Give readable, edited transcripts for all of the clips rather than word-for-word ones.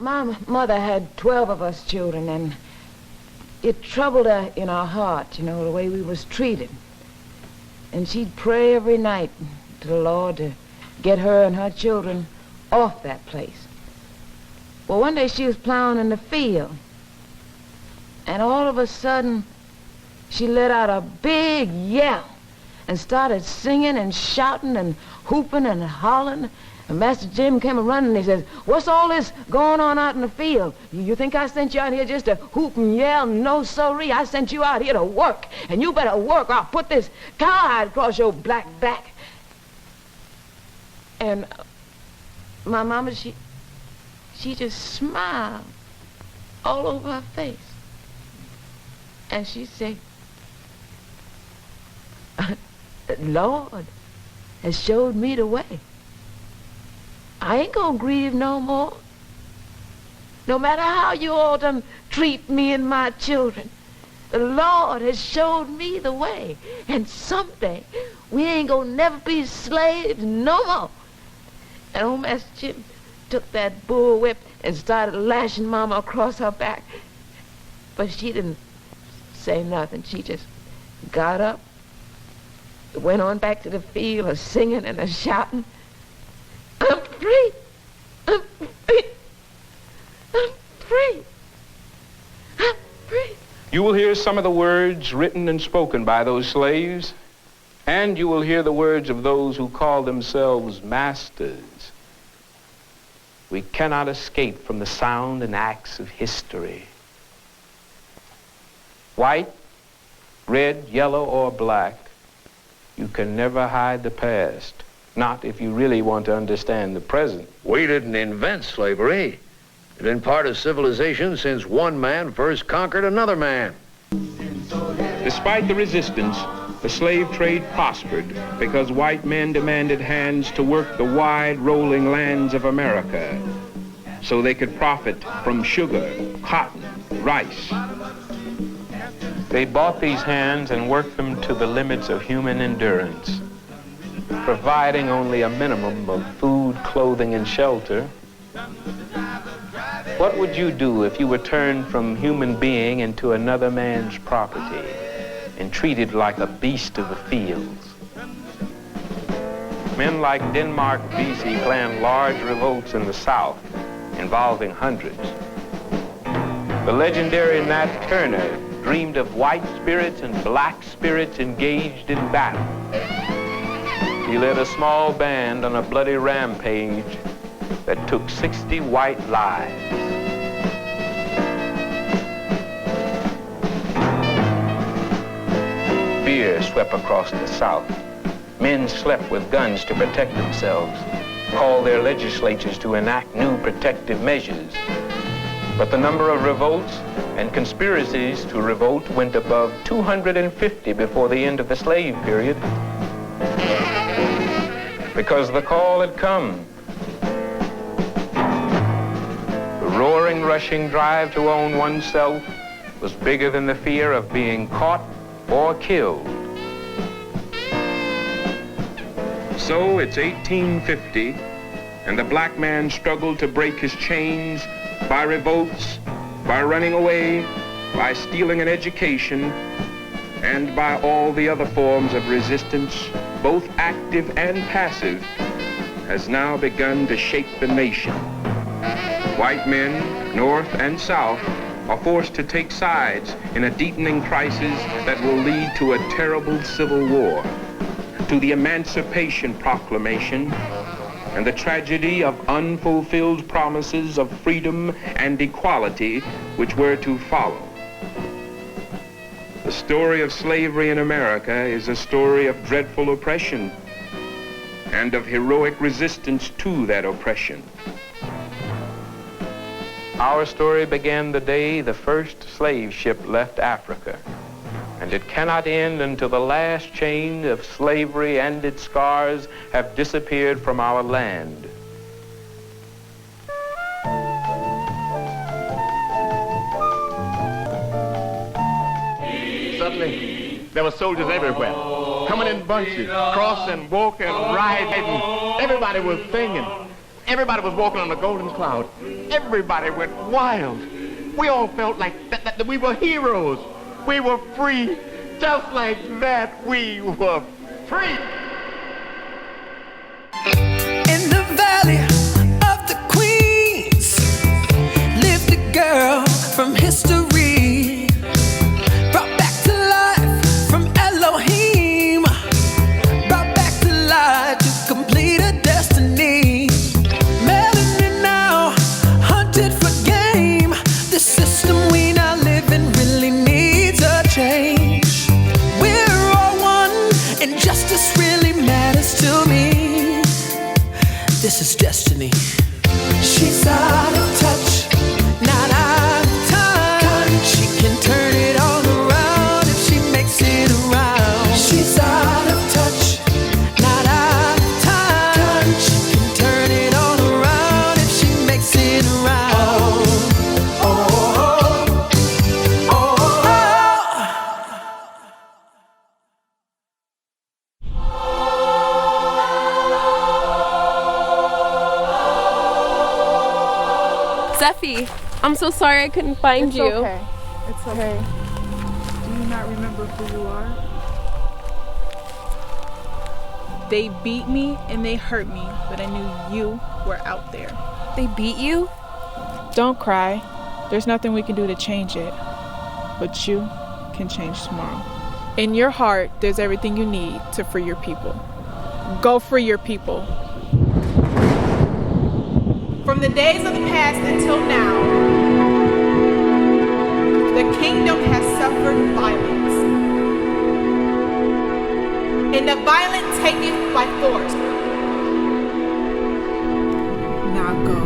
My mother had 12 of us children, and it troubled her in our heart, you know, the way we was treated. And she'd pray every night to the Lord to get her and her children off that place. Well, one day she was plowing in the field, and all of a sudden, she let out a big yell and started singing and shouting and hooping and hollering. And Master Jim came running and he says, "What's all this going on out in the field? You think I sent you out here just to hoop and yell? No, sorry, I sent you out here to work. And you better work or I'll put this cowhide across your black back." And my mama, she just smiled all over her face. And she said, "The Lord has showed me the way. I ain't gonna grieve no more. No matter how you all done treat me and my children, the Lord has showed me the way. And someday, we ain't gonna never be slaves no more." And old Master Jim took that bull whip and started lashing Mama across her back. But she didn't say nothing. She just got up, went on back to the field, a singing and a shouting. "I'm free! I'm free! I'm free! I'm free!" You will hear some of the words written and spoken by those slaves, and you will hear the words of those who call themselves masters. We cannot escape from the sound and acts of history. White, red, yellow, or black, you can never hide the past. Not if you really want to understand the present. We didn't invent slavery. It's been part of civilization since one man first conquered another man. Despite the resistance, the slave trade prospered because white men demanded hands to work the wide rolling lands of America so they could profit from sugar, cotton, rice. They bought these hands and worked them to the limits of human endurance, providing only a minimum of food, clothing, and shelter. What would you do if you were turned from human being into another man's property and treated like a beast of the fields? Men like Denmark Vesey planned large revolts in the South involving hundreds. The legendary Nat Turner dreamed of white spirits and black spirits engaged in battle. He led a small band on a bloody rampage that took 60 white lives. Fear swept across the South. Men slept with guns to protect themselves, called their legislatures to enact new protective measures. But the number of revolts and conspiracies to revolt went above 250 before the end of the slave period, because the call had come. The roaring, rushing drive to own oneself was bigger than the fear of being caught or killed. So it's 1850, and the black man struggled to break his chains by revolts, by running away, by stealing an education, and by all the other forms of resistance, both active and passive, has now begun to shake the nation. White men, North and South, are forced to take sides in a deepening crisis that will lead to a terrible civil war, to the Emancipation Proclamation, and the tragedy of unfulfilled promises of freedom and equality which were to follow. The story of slavery in America is a story of dreadful oppression and of heroic resistance to that oppression. Our story began the day the first slave ship left Africa, and it cannot end until the last chain of slavery and its scars have disappeared from our land. Suddenly, there were soldiers everywhere, coming in bunches, crossing, walking, riding. Everybody was singing. Everybody was walking on a golden cloud. Everybody went wild. We all felt like that we were heroes. We were free. Just like that, we were free. In the valley of the Queens lived a girl from history, brought back to life from Elohim, brought back to life to complete a destiny. Melanin now hunted for game. The system we now live in really needs a change. We're all one, and justice really matters to me. This is destiny. She's out of touch, not out of time. She can turn it all around if she makes it around. She's out of touch, not out of time. She can turn it all around if she makes it around. Zeffy, I'm so sorry I couldn't find you. It's okay. It's okay. Do you not remember who you are? They beat me and they hurt me, but I knew you were out there. They beat you? Don't cry. There's nothing we can do to change it. But you can change tomorrow. In your heart, there's everything you need to free your people. Go free your people. From the days of the past until now, the kingdom has suffered violence, and the violent take it by force. Now go.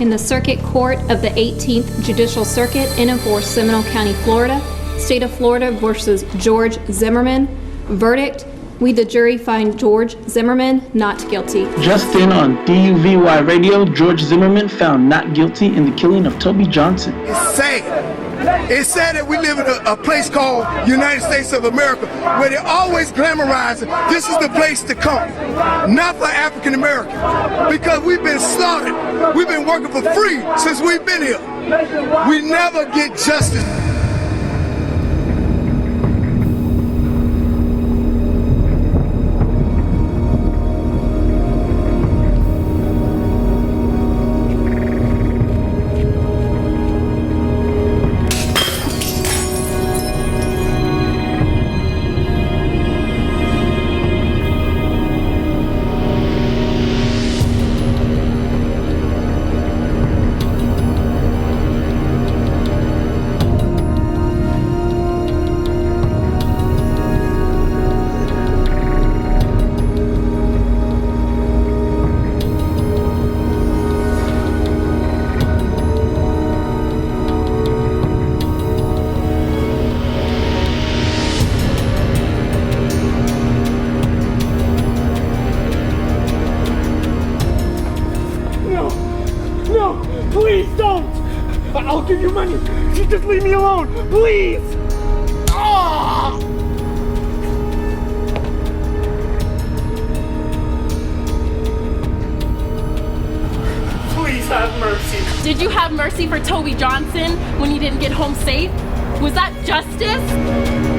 In the Circuit Court of the 18th Judicial Circuit in Seminole County, Florida, State of Florida versus George Zimmerman. Verdict: we, the jury, find George Zimmerman not guilty. Just in on DUVY Radio, George Zimmerman found not guilty in the killing of Toby Johnson. It's sad. It's sad that we live in a place called United States of America where they always glamorize this is the place to come. Not for African American. Because we've been slaughtered. We've been working for free since we've been here. We never get justice. I'll give you money. Just leave me alone, please. Oh! Please have mercy. Did you have mercy for Toby Johnson when he didn't get home safe? Was that justice?